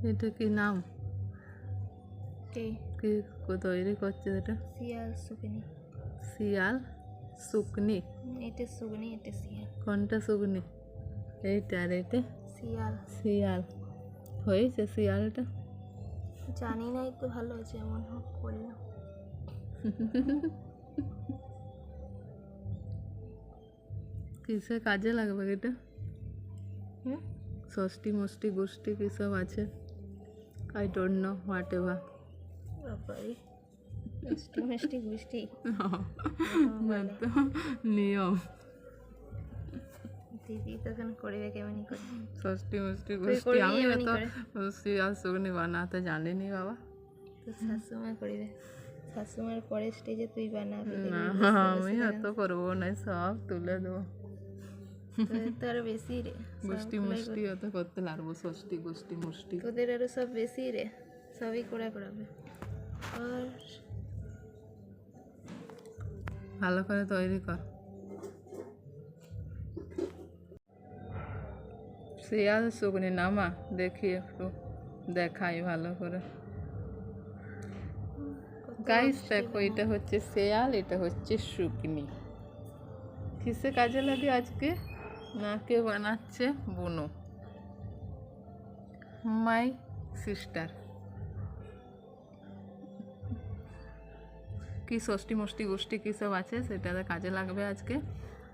এটা কি নাম? কে কি তৈরি করছে এটা? শিয়াল শুকনি। শিয়াল শুকনি? এটা শুকনি, এটা শিয়াল। কোনটা শুকনি? এইটা, আর এটা শিয়াল। শিয়াল হয়েছে শিয়ালটা? জানি না, একটু ভালো আছে এমন হোক করলাম। কিসে কাজে লাগবে এটা? হুম, ষষ্ঠী মষ্টি গোষ্ঠী কি সব আছে? I don't know, what ever. বাবারে, মিষ্টি মিষ্টি গুষ্টি তো নিয়ম। দিদি তখন করবে কেমনি করে? ষষ্ঠী মষ্টি তুই গোষ্ঠী করবি আমি এমনি তো করে? শিয়াল শুকনি বানাতে জানিনি বাবা। তো শাশুমা করবে, শাশুমার পরে স্টেজে তুই বানাবি। না, আমি অত করবো না, সব তুলে দেবো। তোদের তো আরো বেশি রে, গোষ্ঠী মুষ্টি অত করতে লাগবো, ষষ্ঠী গোষ্ঠী মুষ্টি। তোদের আরো সব বেশি রে, সবই করাবে। আর ভালো করে তৈরি কর। শিয়াল শুকনি নামা দেখি, একটু দেখাই ভালো করে। গাইস দেখো, এটা হচ্ছে শিয়াল, এটা হচ্ছে শুকনি। কিসে কাজে লাগে আজকে? না, কে বানাচ্ছে? বুনু, মাই সিস্টার। কি ষষ্ঠী মষ্টি গোষ্ঠী কী সব আছে সেটাতে কাজে লাগবে আজকে,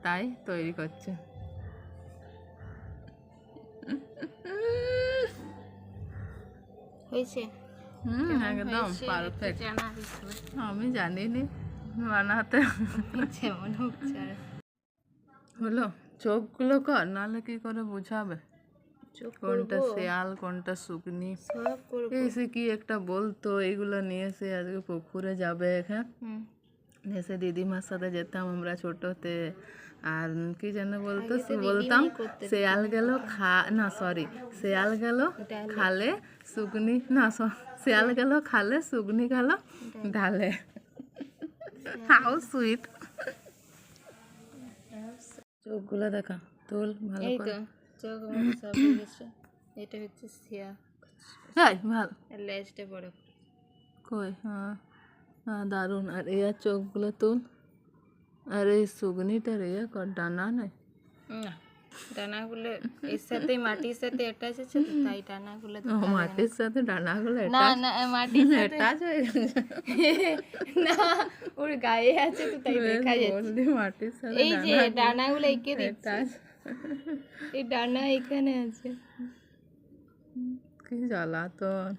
তাই তৈরি করছে। হয়েছে? একদম পারফেক্ট। আমি জানিনি বানাতে। যেমন হোক হলো, চোখগুলো কর, নাহলে কি করে বুঝাবে কোনটা শেয়াল কোনটা শুকনি? সব করবো। এসে কি একটা বলতো, এইগুলো নিয়ে এসে আজকে পুকুরে যাবে। হ্যাঁ, এসে দিদিমার সাথে যেতাম আমরা ছোটতে, আর কি যেন বলতো, বলতাম শেয়াল গেল শেয়াল গেল খালে শুকনি, না শেয়াল গেল খালে শুকনি গেল ঢালে। How sweet. চোখগুলো দেখা, তোল ভালো এই করে। তো চোখ মুখ সব হয়ে গেছে। এটা হচ্ছে শিয়া, ভালো লেজটা বড়। কই, হ্যাঁ হ্যাঁ, দারুণ। আর এর চোখগুলো তুল। আর এই শুকনিটার কর, ডানা নাই? না, ডানাগুলো এর সাথে মাটির সাথে অ্যাটাচ আছে তো, তাই ডানাগুলো মাটির সাথে ডানাগুলো না না মাটির সাথে অ্যাটাচ হয়ে গেছে। না, ওর গায়ে আছে তো তাই দেখা যাচ্ছে। বললি মাটির সাথে এই যে ডানাগুলো এঁকে দিচ্ছে, এই ডানা এখানে আছে। কি জ্বালাতন।